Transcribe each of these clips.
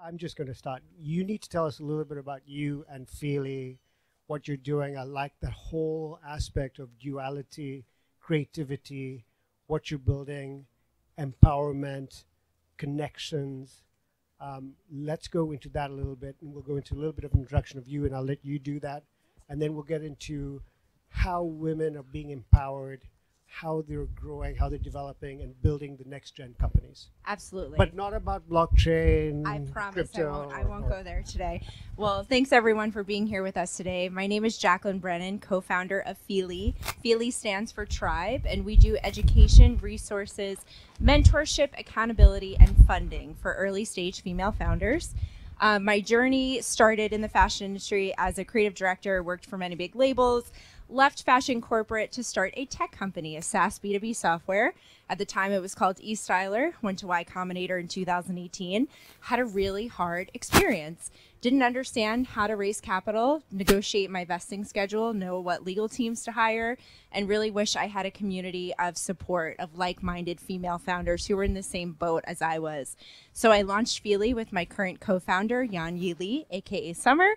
I'm just going to start. You need to tell us a little bit about you and Fyli, what you're doing. I like the whole aspect of duality, creativity, what you're building, empowerment, connections. Let's go into that a little bit, and we'll go into a little bit of an introduction of you, and I'll let you do that. And then we'll get into how women are being empowered, how they're growing, how they're developing and building the next gen companies. Absolutely. But not about blockchain. I promise crypto, I won't go there today. Well, thanks everyone for being here with us today. My name is Jacklynn Brennan, co-founder of Fyli. Fyli stands for Tribe, and we do education, resources, mentorship, accountability, and funding for early stage female founders. My journey started in the fashion industry as a creative director, worked for many big labels, left fashion corporate to start a tech company, a SaaS B2B software. At the time, it was called eStyler. Went to Y Combinator in 2018. Had a really hard experience. Didn't understand how to raise capital, negotiate my vesting schedule, know what legal teams to hire, and really wish I had a community of support of like-minded female founders who were in the same boat as I was. So I launched Fyli with my current co-founder, Yan Yi Lee, aka Summer.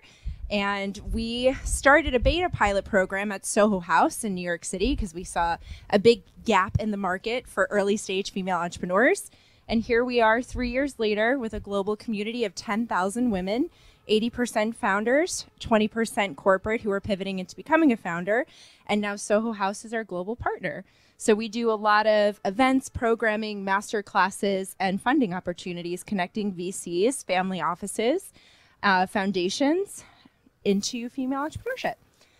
And we started a beta pilot program at Soho House in New York City because we saw a big gap in the market for early stage female entrepreneurs. And here we are 3 years later with a global community of 10,000 women, 80% founders, 20% corporate who are pivoting into becoming a founder. And now Soho House is our global partner. So we do a lot of events, programming, master classes, and funding opportunities connecting VCs, family offices, foundations, into female entrepreneurship.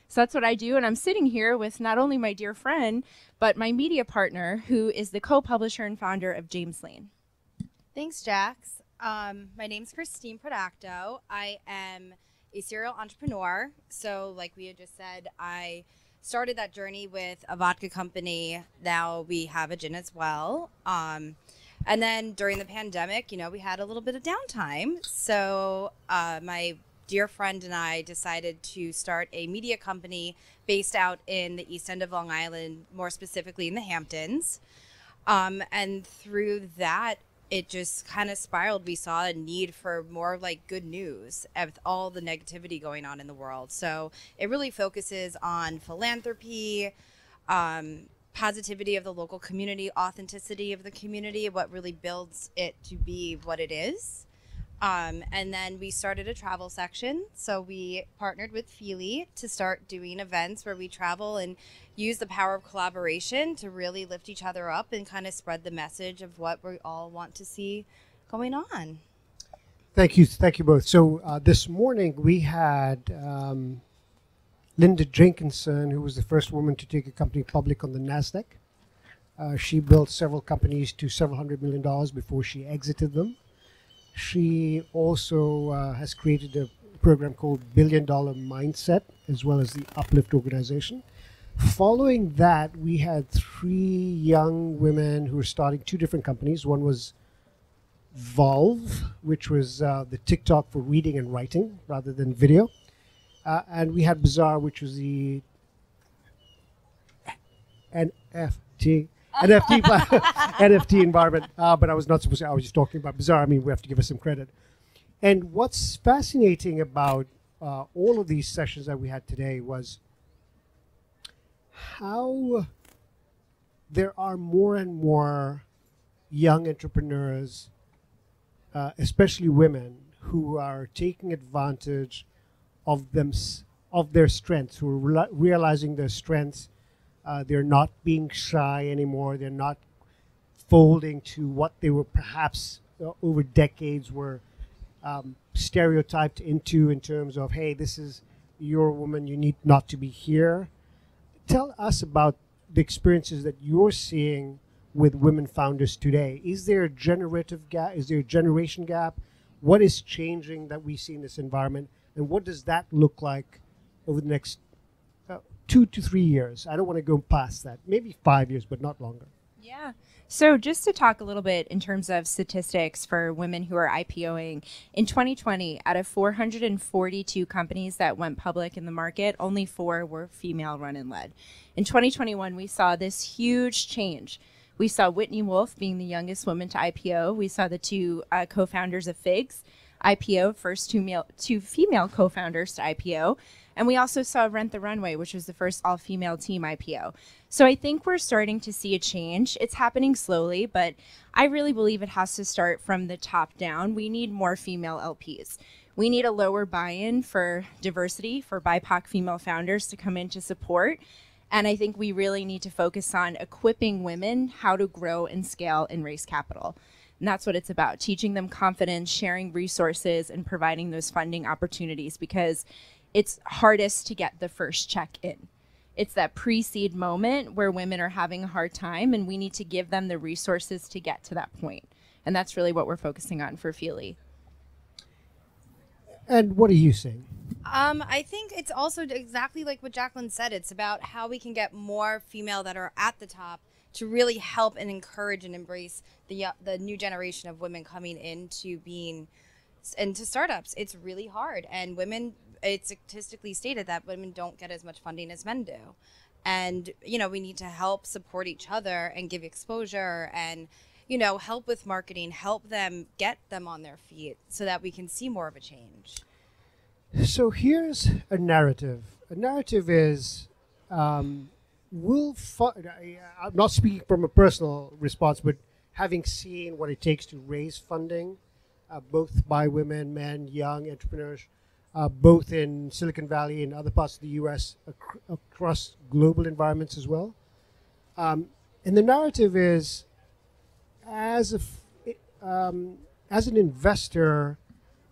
So that's what I do. And I'm sitting here with not only my dear friend, but my media partner, who is the co-publisher and founder of James Lane. Thanks, Jax. My name's Prydatko. I am a serial entrepreneur. So like we had just said, I started that journey with a vodka company. Now we have a gin as well. And then during the pandemic, we had a little bit of downtime. So my dear friend and I decided to start a media company based out in the East End of Long Island, more specifically in the Hamptons. And through that, it just kind of spiraled. We saw a need for more like good news with all the negativity going on in the world. So it really focuses on philanthropy, positivity of the local community, authenticity of the community, what really builds it to be what it is. And then we started a travel section. So we partnered with Fyli to start doing events where we travel and use the power of collaboration to really lift each other up and kind of spread the message of what we all want to see going on. Thank you both. So this morning we had Linda Jenkinson, who was the first woman to take a company public on the NASDAQ. She built several companies to several $100 million before she exited them. She also has created a program called $1 Billion Mindset, as well as the Uplift organization. Following that, we had 3 young women who were starting 2 different companies. One was Volve, which was the TikTok for reading and writing rather than video. And we had Bazaar, which was the NFT environment, but I was not supposed to. I was just talking about Bazaar. I mean, we have to give us some credit. And what's fascinating about all of these sessions that we had today was how there are more and more young entrepreneurs, especially women, who are taking advantage of their strengths, who are realizing their strengths. They're not being shy anymore. They're not folding to what they were perhaps over decades were stereotyped into in terms of, hey, this is your woman, you need not to be here. Tell us about the experiences that you're seeing with women founders today. Is there a generative gap? Is there a generation gap? What is changing that we see in this environment? And what does that look like over the next 2 to 3 years? I don't want to go past that. Maybe 5 years, but not longer. Yeah. So just to talk a little bit in terms of statistics for women who are IPOing, in 2020, out of 442 companies that went public in the market, only 4 were female run and led. In 2021, we saw this huge change. We saw Whitney Wolf being the youngest woman to IPO. We saw the 2 co-founders of Figs, IPO, first two female co-founders to IPO. And we also saw Rent the Runway, which was the first all-female team IPO. So I think we're starting to see a change. It's happening slowly, but I really believe it has to start from the top down. We need more female LPs. We need a lower buy-in for diversity, for BIPOC female founders to come in to support. And I think we really need to focus on equipping women how to grow and scale and raise capital. And that's what it's about, teaching them confidence, sharing resources, and providing those funding opportunities, because it's hardest to get the first check in. It's that pre-seed moment where women are having a hard time, and we need to give them the resources to get to that point. And that's really what we're focusing on for Fyli. And what are you saying? I think it's also exactly like what Jacklynn said. It's about how we can get more female that are at the top to really help and encourage and embrace the new generation of women coming into startups. It's really hard, and women, it's statistically stated that women don't get as much funding as men do. And, we need to help support each other and give exposure and, help with marketing, help them get them on their feet so that we can see more of a change. So here's a narrative. A narrative is, I'm not speaking from a personal response, but having seen what it takes to raise funding, both by women, men, young entrepreneurs, both in Silicon Valley and other parts of the U.S., across global environments as well. And the narrative is, as an investor,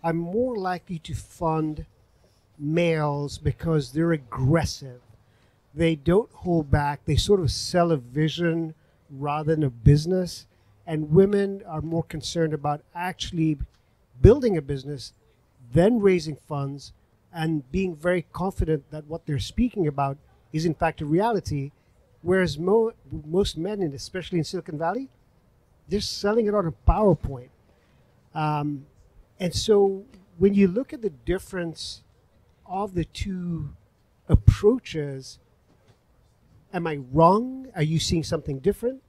I'm more likely to fund males because they're aggressive. They don't hold back. They sort of sell a vision rather than a business. And women are more concerned about actually building a business, then raising funds, and being very confident that what they're speaking about is in fact a reality. Whereas most men, and especially in Silicon Valley, they're selling it on a PowerPoint. And so when you look at the difference of the two approaches, am I wrong? Are you seeing something different?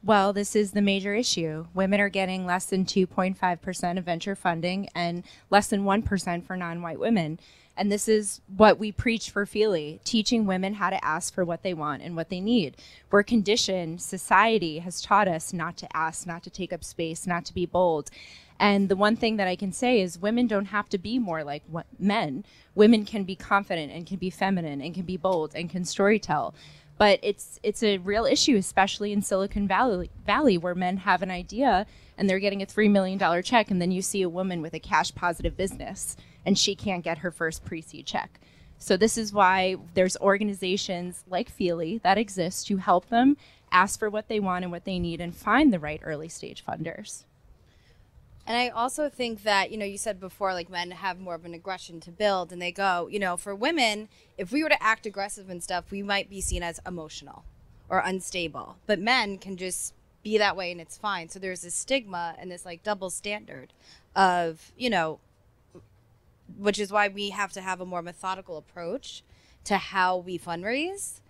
Well, this is the major issue. Women are getting less than 2.5% of venture funding and less than 1% for non-white women. And this is what we preach for Fyli, teaching women how to ask for what they want and what they need. We're conditioned, society has taught us not to ask, not to take up space, not to be bold. And the one thing that I can say is women don't have to be more like men. Women can be confident and can be feminine and can be bold and can storytell. But it's a real issue, especially in Silicon Valley, where men have an idea and they're getting a $3 million check, and then you see a woman with a cash positive business and she can't get her first pre-seed check. So this is why there's organizations like Fyli that exist to help them ask for what they want and what they need and find the right early stage funders. And I also think that, you said before, like, men have more of an aggression to build, and they go, for women, if we were to act aggressive and stuff, we might be seen as emotional or unstable. But men can just be that way and it's fine. So there's this stigma and this like double standard of, which is why we have to have a more methodical approach to how we fundraise.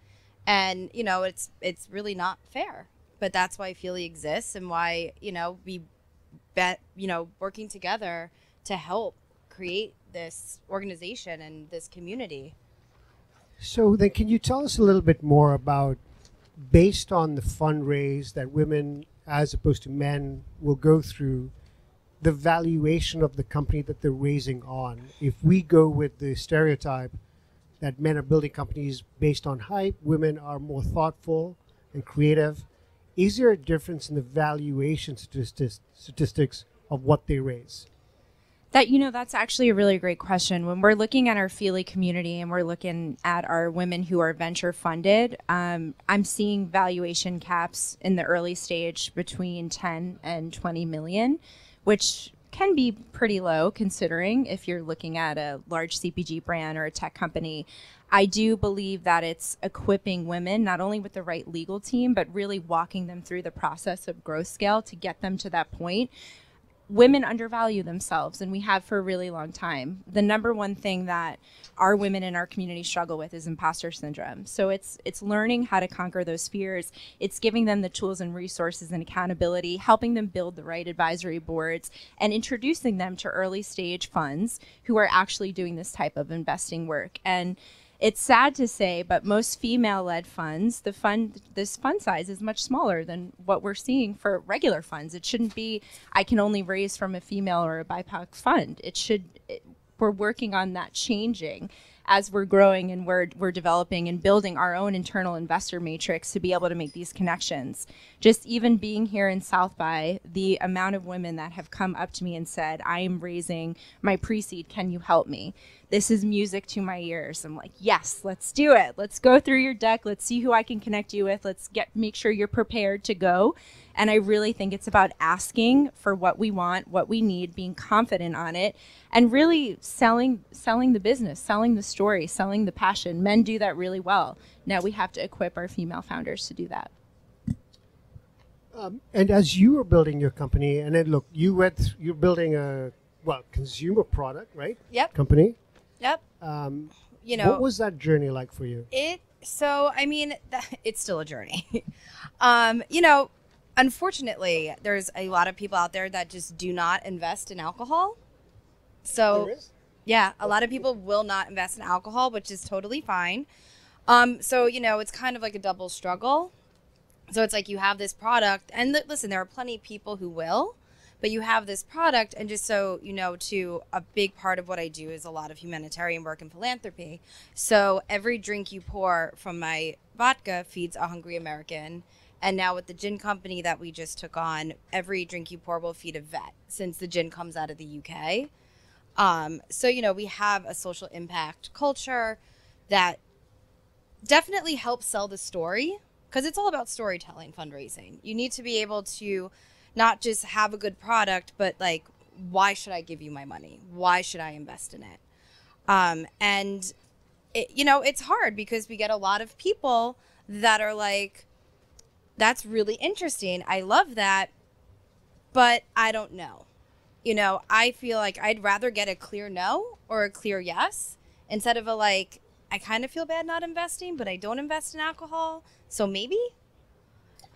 And, it's really not fair. But that's why Fyli exists and why, we working together to help create this organization and this community. So then can you tell us a little bit more about, based on the fundraise that women as opposed to men will go through, the valuation of the company that they're raising on? If we go with the stereotype that men are building companies based on hype, women are more thoughtful and creative, is there a difference in the valuation statistics of what they raise? That's actually a really great question. When we're looking at our Fyli community and we're looking at our women who are venture funded, I'm seeing valuation caps in the early stage between 10 and 20 million, which can be pretty low considering if you're looking at a large CPG brand or a tech company. I do believe that it's equipping women not only with the right legal team, but really walking them through the process of growth scale to get them to that point. women undervalue themselves, and we have for a really long time. The number one thing that our women in our community struggle with is imposter syndrome. So it's learning how to conquer those fears. It's giving them the tools and resources and accountability, helping them build the right advisory boards, and introducing them to early stage funds who are actually doing this type of investing work. And it's sad to say, but most female-led funds, this fund size is much smaller than what we're seeing for regular funds. It shouldn't be, I can only raise from a female or a BIPOC fund. We're working on that changing as we're growing, and we're developing and building our own internal investor matrix to be able to make these connections. Just even being here in South by, the amount of women that have come up to me and said, I am raising my pre-seed, can you help me? This is music to my ears. I'm like, yes, let's do it. Let's go through your deck. Let's see who I can connect you with. Let's make sure you're prepared to go. And I really think it's about asking for what we want, what we need, being confident on it, and really selling the business, selling the story, selling the passion. Men do that really well. Now we have to equip our female founders to do that. And as you were building your company, and then look, you're building a consumer product, right? Yep. Company. Yep. What was that journey like for you? It's still a journey. Unfortunately, there's a lot of people out there that just do not invest in alcohol. So, yeah, a lot of people will not invest in alcohol, which is totally fine. It's kind of like a double struggle. So it's like you have this product, and listen, there are plenty of people who will, but you have this product, and just so you know, too, a big part of what I do is a lot of humanitarian work and philanthropy. So every drink you pour from my vodka feeds a hungry American. And now with the gin company that we just took on, every drink you pour will feed a vet, since the gin comes out of the UK. We have a social impact culture that definitely helps sell the story, because it's all about storytelling, fundraising. You need to be able to not just have a good product, but like, why should I give you my money? Why should I invest in it? It's hard because we get a lot of people that are like, that's really interesting. I love that, but I don't know. I feel like I'd rather get a clear no or a clear yes instead of I kind of feel bad not investing, but I don't invest in alcohol, so maybe.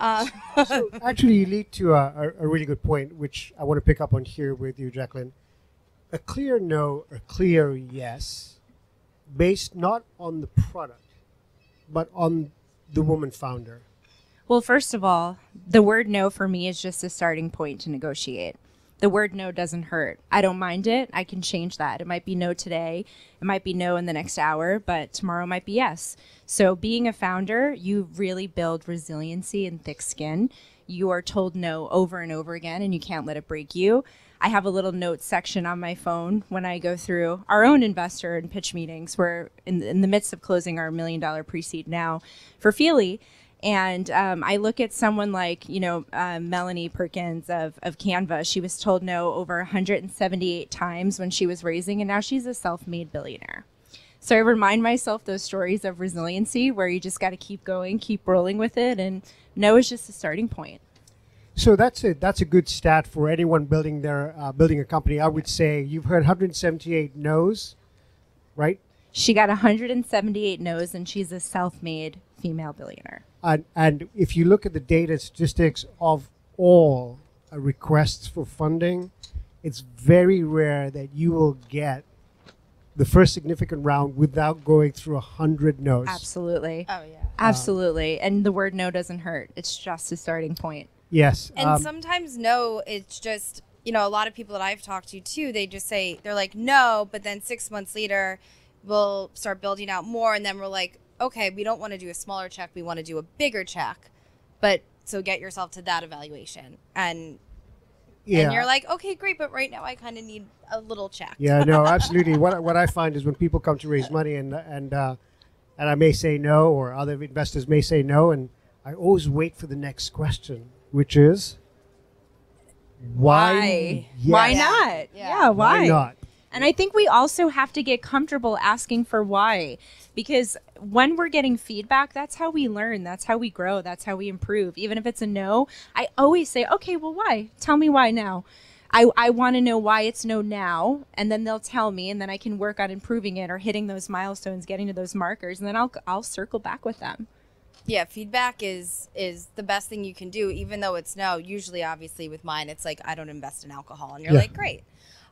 So actually, you lead to a really good point, which I want to pick up on here with you, Jacklynn. A clear no, a clear yes, based not on the product, but on the woman founder. Well, first of all, the word no for me is just a starting point to negotiate. The word no doesn't hurt. I don't mind it. I can change that. It might be no today. It might be no in the next hour, but tomorrow might be yes. So being a founder, you really build resiliency and thick skin. You are told no over and over again, and you can't let it break you. I have a little notes section on my phone when I go through our own investor and pitch meetings. We're in the midst of closing our $1 million pre-seed now for Fyli. And I look at someone like, Melanie Perkins of Canva. She was told no over 178 times when she was raising, and now she's a self-made billionaire. So I remind myself those stories of resiliency where you just got to keep going, keep rolling with it, and no is just a starting point. So that's a good stat for anyone building a company. I would say you've heard 178 no's, right? She got 178 no's, and she's a self-made female billionaire. And if you look at the data statistics of all requests for funding, it's very rare that you will get the first significant round without going through 100 no's. Absolutely. Oh, yeah. Absolutely. And the word no doesn't hurt. It's just a starting point. Yes. And sometimes no, it's just, a lot of people that I've talked to too, they just say, they're like, no, but then 6 months later, we'll start building out more. And then we're like, okay, we don't want to do a smaller check. We want to do a bigger check. But so get yourself to that evaluation. And you're like, okay, great. But right now I kind of need a little check. Yeah, no, absolutely. What I find is when people come to raise money and I may say no, or other investors may say no, and I always wait for the next question, which is why? Yes. Why not? Yeah, why? Why not? And I think we also have to get comfortable asking for why, because when we're getting feedback, that's how we learn. That's how we grow. That's how we improve. Even if it's a no, I always say, okay, well, why? Tell me why now. I want to know why it's no now, and then they'll tell me, and then I can work on improving it or hitting those milestones, getting to those markers, and then I'll circle back with them. Yeah, feedback is the best thing you can do, even though it's no. Usually, obviously, with mine, it's like, I don't invest in alcohol. And you're like, great.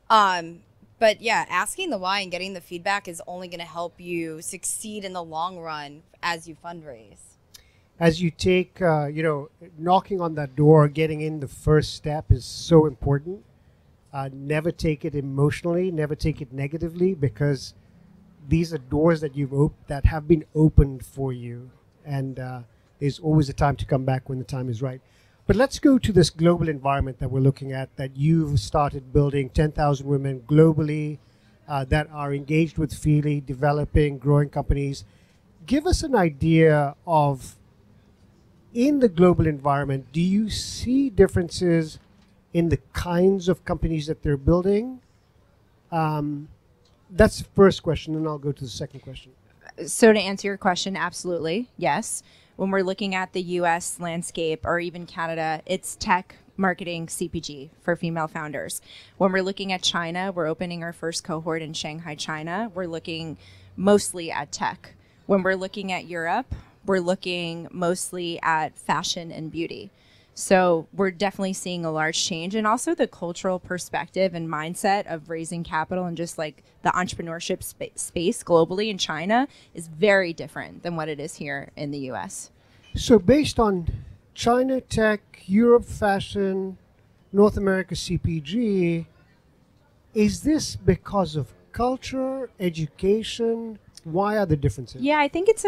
But yeah, asking the why and getting the feedback is only going to help you succeed in the long run as you fundraise. As you take, knocking on that door, getting in the first step is so important. Never take it emotionally, never take it negatively, because these are doors that that have been opened for you. And there's always a time to come back when the time is right. But let's go to this global environment that we're looking at, that you've started building 10,000 women globally that are engaged with Fyli, developing, growing companies. Give us an idea of, in the global environment, do you see differences in the kinds of companies that they're building? That's the first question, and I'll go to the second question. So to answer your question, absolutely, yes. When we're looking at the U.S. landscape or even Canada, it's tech, marketing, CPG for female founders. When we're looking at China, we're opening our first cohort in Shanghai, China. We're looking mostly at tech. When we're looking at Europe, we're looking mostly at fashion and beauty. So we're definitely seeing a large change, and also the cultural perspective and mindset of raising capital and just like the entrepreneurship space globally in China is very different than what it is here in the US. So based on China tech, Europe fashion, North America CPG, is this because of culture, education? Why are the differences? Yeah, I think it's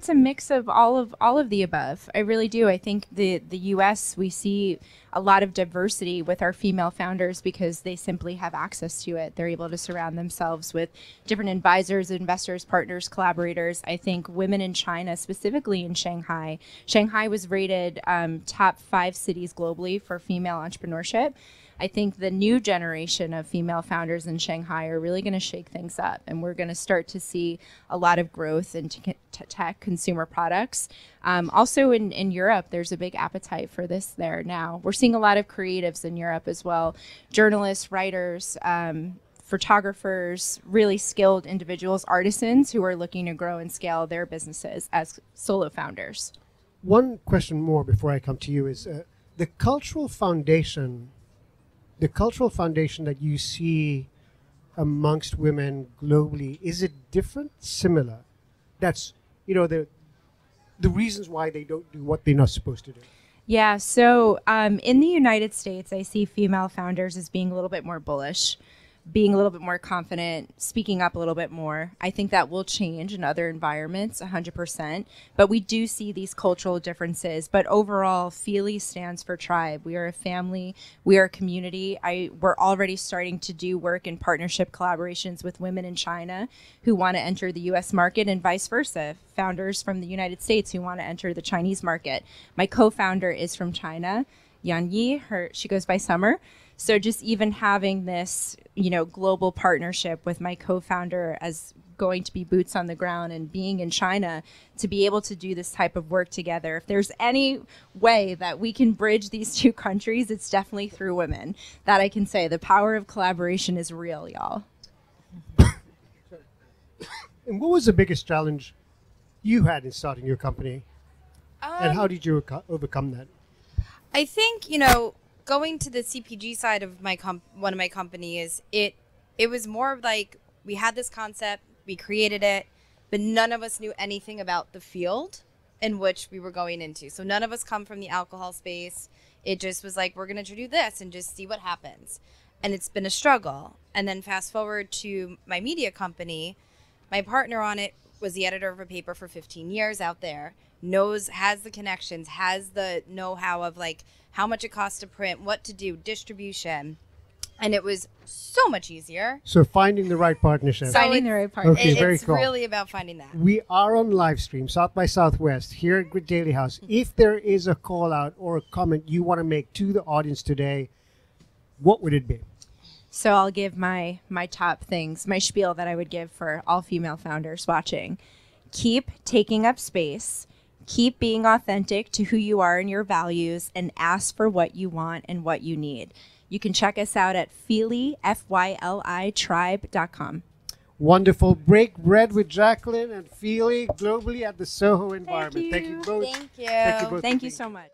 a mix of all of the above. I really do. I think the US, we see a lot of diversity with our female founders because they simply have access to it. They're able to surround themselves with different advisors, investors, partners, collaborators. I think women in China, specifically in Shanghai. Shanghai was rated top 5 cities globally for female entrepreneurship. I think the new generation of female founders in Shanghai are really going to shake things up, and we're going to start to see a lot of growth in tech consumer products. Also in Europe, there's a big appetite for this there now. We're seeing a lot of creatives in Europe as well, journalists, writers, photographers, really skilled individuals, artisans who are looking to grow and scale their businesses as solo founders. One question more before I come to you is the cultural foundation that you see amongst women globally, is it different, similar? That's, the reasons why they don't do what they're not supposed to do. Yeah, so in the United States, I see female founders as being a little bit more bullish, being a little bit more confident, speaking up a little bit more. I think that will change in other environments, 100%. But we do see these cultural differences. But overall, Fyli stands for tribe. We are a family. We are a community. We're already starting to do work in partnership collaborations with women in China who want to enter the U.S. market, and vice versa. Founders from the United States who want to enter the Chinese market. My co-founder is from China, Yan Yi. She goes by Summer. So just even having this, global partnership with my co-founder as going to be boots on the ground and being in China to be able to do this type of work together. If there's any way that we can bridge these two countries, it's definitely through women. That I can say. The power of collaboration is real, y'all. And what was the biggest challenge you had in starting your company? And how did you overcome that? I think, going to the CPG side of one of my companies, it was more of like, we had this concept, we created it, but none of us knew anything about the field in which we were going into. So none of us come from the alcohol space. It just was like, we're going to do this and just see what happens. And it's been a struggle. And then fast forward to my media company, my partner on it was the editor of a paper for 15 years out there, has the connections, has the know-how of like how much it costs to print, what to do, distribution. And it was so much easier. So finding the right partnership. Finding the right partnership. Okay, very it's cool. really about finding that. We are on live stream, South by Southwest, here at Grit Daily House. If there is a call out or a comment you want to make to the audience today, what would it be? So I'll give my top things, my spiel that I would give for all female founders watching. Keep taking up space. Keep being authentic to who you are and your values, and ask for what you want and what you need. You can check us out at Fyli, Fyli tribe.com. Wonderful. Break bread with Jacklynn and Fyli globally at the Soho environment. you. Thank you both. Thank you. Thank you both. Thank you so much.